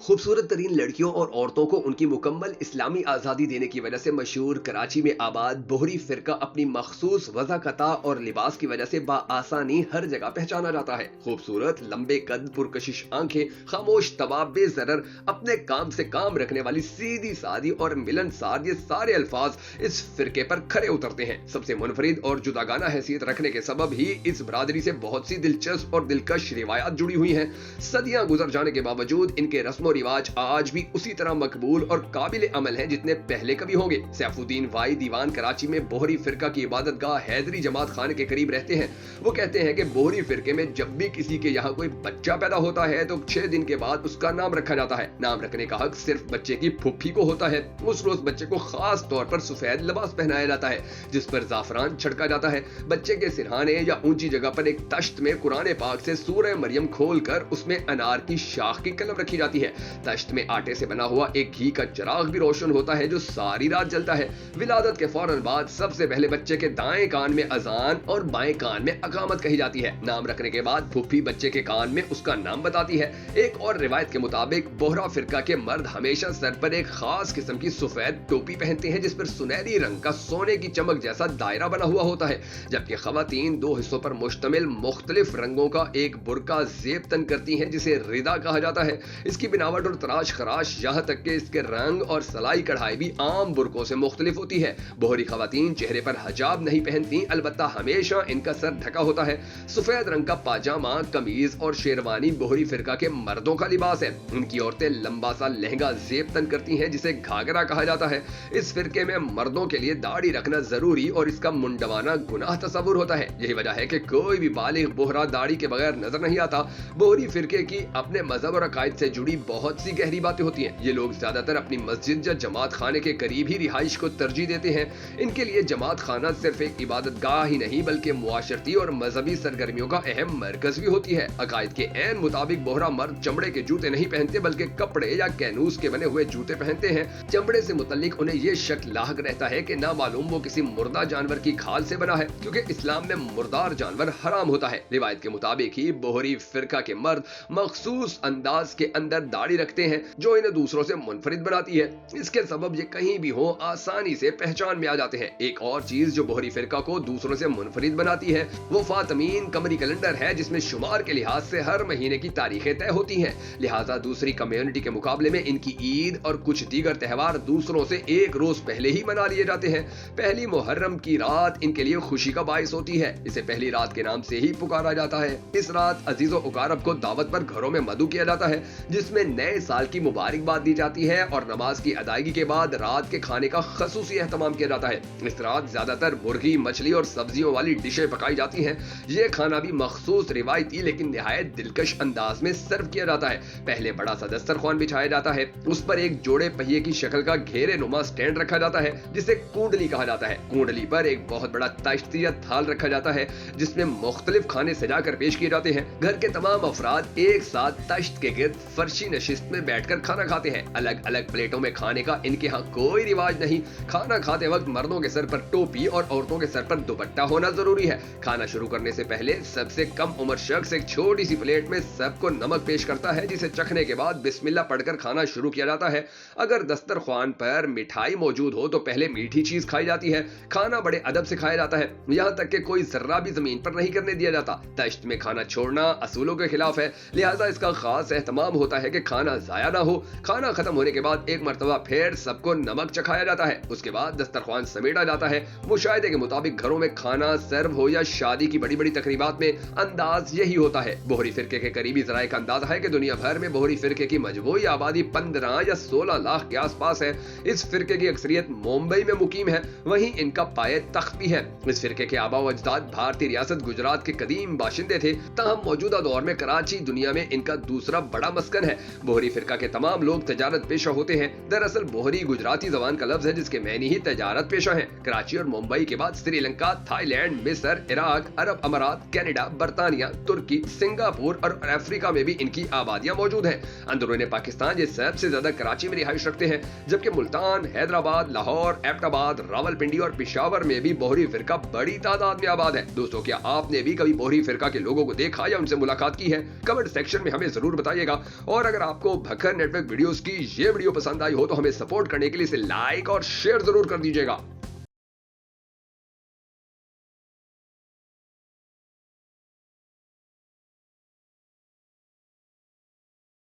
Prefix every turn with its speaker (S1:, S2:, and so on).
S1: खूबसूरत तरीन लड़कियों और औरतों को उनकी मुकम्मल इस्लामी आज़ादी देने की वजह से मशहूर कराची में आबाद बोहरी फिरका अपनी मखसूस वज़ाकता और लिबास की वजह से बाआसानी हर जगह पहचाना जाता है। खूबसूरत लंबे कद, पुरकशिश आंखें, खामोश तवाब, बेज़रर, अपने काम से काम रखने वाली सीधी सादी और मिलनसार, ये सारे अल्फाज इस फिरके पर खरे उतरते हैं। सबसे मुनफरिद और जुदागाना हैसियत रखने के सबब ही इस बरादरी से बहुत सी दिलचस्प और दिलकश रिवायात जुड़ी हुई हैं। सदियां गुजर जाने के बावजूद इनके रस्म और रिवाज आज भी उसी तरह मकबूल और काबिल अमल हैं जितने पहले कभी होंगे। सैफुद्दीन वाई दीवान कराची में बोहरी फिरका की इबादतगाह हैदरी जमात खाने के करीब रहते हैं। वो कहते हैं कि बोहरी फिरके में जब भी किसी के यहाँ कोई बच्चा पैदा होता है तो 6 दिन के बाद उसका नाम रखा जाता है। नाम रखने का हक सिर्फ बच्चे की फुफ्फी को होता है। उस रोज बच्चे को खास तौर पर सफेद लिबास पहनाया जाता है जिस पर जाफरान छिड़का जाता है। बच्चे के सिरहाने या ऊंची जगह पर एक तश्त में कुरान पाक से सूरह मरियम खोलकर उसमें अनार की शाख की कलम रखी जाती है। तश्त में आटे से बना हुआ एक घी का चिराग भी रोशन होता है जो सारी रात जलता है। विलादत के फौरन बाद सबसे पहले बच्चे के दाएं कान में अजान और बाएं कान में अकामत कही जाती है। नाम रखने के बाद फुफ्फी बच्चे के कान में उसका नाम बताती है। एक और रिवायत के मुताबिक बोहरा फिरका के मर्द हमेशा सर पर एक खास किस्म की सफेद टोपी पहनते हैं जिस पर सुनहरी रंग का सोने की चमक जैसा दायरा बना हुआ होता है, जबकि खवातीन 2 हिस्सों पर मुश्तमिल मुख्तलिफ रंगों का एक बुर्का ज़ेब तन करती हैं जिसे रिदा कहा जाता है। इसकी बनावट और तराश खराश यहाँ तक कि इसके रंग और सलाई कढ़ाई भी आम बुर्कों से मुख्तलिफ होती है। बोहरी खवातीन चेहरे पर हिजाब नहीं पहनती, अलबत्ता हमेशा इनका सर ढका होता है। सफेद रंग का पाजामा, कमीज और शेरवानी बोहरी फिरका के मर्दों का लिबास है। उनकी औरतें लंबा सा लहंगा ज़ेब तन करती हैं जिसे घाघरा कहा जाता है। इस फिरके में मर्दों के लिए दाढ़ी रखना जरूरी और इसका मुंडवाना गुनाह तस्वुर होता है। यही वजह है कि कोई भी बालिग बोहरा दाढ़ी के बगैर नजर नहीं आता। बोहरी फिरके की अपने मजहब और अकायद से जुड़ी बहुत सी गहरी बातें होती हैं। ये लोग ज्यादातर अपनी मस्जिद या जमात खाने के करीब ही रिहाइश को तरजीह देते हैं। इनके लिए जमात खाना सिर्फ एक इबादत गाह ही नहीं बल्कि मुआशरती और मजहबी सरगर्मियों का अहम मरकज भी होती है। अकायद के ऐन मुताबिक बोहरा मर्द चमड़े के जूते नहीं पहनते बल्कि कपड़े या कैनूस के बने हुए जूते पहनते हैं। चमड़े से मुतल्लिक उन्हें यह शक लाहक रहता है कि ना मालूम वो किसी मुर्दा जानवर की खाल से बना है, क्योंकि इस्लाम में मुर्दार जानवर हराम होता है। रिवायत के मुताबिक ही बोहरी फिरका के मर्द मखसूस अंदाज के अंदर दाढ़ी रखते हैं जो इन्हें दूसरों से मुनफरिद बनाती है। इसके सबब ये कहीं भी हो आसानी से पहचान में आ जाते हैं। एक और चीज जो बोहरी फिरका को दूसरों से मुनफरिद बनाती है वो फातमीन कमरी कैलेंडर है जिसमें शुमार के लिहाज से हर महीने की तारीखें तय होती हैं। लिहाजा दूसरी कम्युनिटी के मुकाबले में इनकी ईद और कुछ दीगर त्योहार दूसरों से एक रोज पहले ही मना लिए जाते हैं। पहली मुहर्रम की रात इनके लिए खुशी का बाइस होती है। इसे पहली रात के नाम से ही पुकारा जाता है। इस रात अजीजो उकारब को दावत पर घरों में मदु किया जाता है जिसमें नए साल की मुबारकबाद दी जाती है और नमाज की अदायगी के बाद रात के खाने का खसूसी एहतमाम किया जाता है। इस रात ज्यादातर मुर्गी, मछली और सब्जियों वाली डिशें पकाई जाती हैं। ये खाना भी मखसूस रिवायती लेकिन निहायत दिलकश अंदाज में सर्व किया जाता है। पहले बड़ा सा दस्तरख्वान बिछाया जाता है, उस पर एक जोड़े पहिए की शक्ल का घेरे नुमा स्टैंड रखा जाता है जिसे कुंडली कहा जाता है। कुंडली पर एक बहुत बड़ा तश्ती या थाल रखा जाता है जिसमें मुख्तलिफ खाने सजा कर पेश किए जाते हैं। घर के तमाम अफराद एक साथ तश्त के गिर्द फर्शी नशिस्त में बैठकर खाना खाते हैं। अलग अलग प्लेटों में खाने का इनके यहाँ कोई रिवाज नहीं। खाना खाते वक्त मर्दों के सर पर टोपी और औरतों के सर पर दुपट्टा होना जरूरी है। खाना शुरू करने से पहले सबसे कम उम्र शख्स एक छोटी सी प्लेट में सबको नमक पेश करता है जिसे चखने के बाद बिस्मिल्लाह पढ़कर खाना शुरू किया जाता है। अगर दस्तरख्वान पर मिठाई मौजूद हो तो पहले मीठी चीज खाई जाती है। खाना बड़े अदब से खाया जाता है, यहाँ तक कि कोई जर्रा भी जमीन पर नहीं करने दिया जाता। तश्त में खाना छोड़ना असूलों के खिलाफ है, लिहाजा इसका खास एहतमाम होता है कि खाना जाया ना हो। खाना खत्म होने के बाद एक मर्तबा फिर सबको नमक चखाया जाता है। उसके बाद दस्तरख्वान समेटा जाता है। मुशाहिदे के मुताबिक घरों में खाना सर्व हो या शादी की बड़ी बड़ी तकरीबात में अंदाज यही होता है। बोहरी फिरके के करीबी ज़राए का अंदाजा है कि दुनिया भर में बोहरी फिरके की मजमूई आबादी 15 या 16 लाख के आसपास है। इस फिरके की अक्सरियत मुंबई में मुकीम है, वहीं इनका पाए तख्त भी है। इस फिरके के आबा व अजदाद भारतीय रियासत गुजरात के कदीम बाशिंदे थे, तहम मौजूदा दौर में कराची दुनिया में इनका दूसरा बड़ा मस्कन है। बोहरी फिरका के तमाम लोग तजारत पेशा होते हैं। दरअसल बोहरी गुजराती जबान का लफ्ज है जिसके मैनी ही तजारत पेशा है। कराची और मुंबई के बाद श्रीलंका, थाईलैंड, मिस्र, इराक, अरब अमारात, कनाडा, बरतानिया, तुर्की, सिंगापुर और अफ्रीका में भी इनकी आबादियां मौजूद हैं। अंदरूनी पाकिस्तान ये सबसे ज्यादा कराची में रिहाइश रखते हैं, जबकि मुल्तान, हैदराबाद, लाहौर, एबटाबाद, रावलपिंडी और पिशावर में भी बोहरी फिरका बड़ी तादाद में आबाद है। दोस्तों, क्या आपने भी कभी बोहरी फिरका के लोगों को देखा या उनसे मुलाकात की है? कमेंट सेक्शन में हमें जरूर बताइएगा। और अगर आप आपको भक्खर नेटवर्क वीडियोस की ये वीडियो पसंद आई हो तो हमें सपोर्ट करने के लिए इसे लाइक और शेयर जरूर कर दीजिएगा।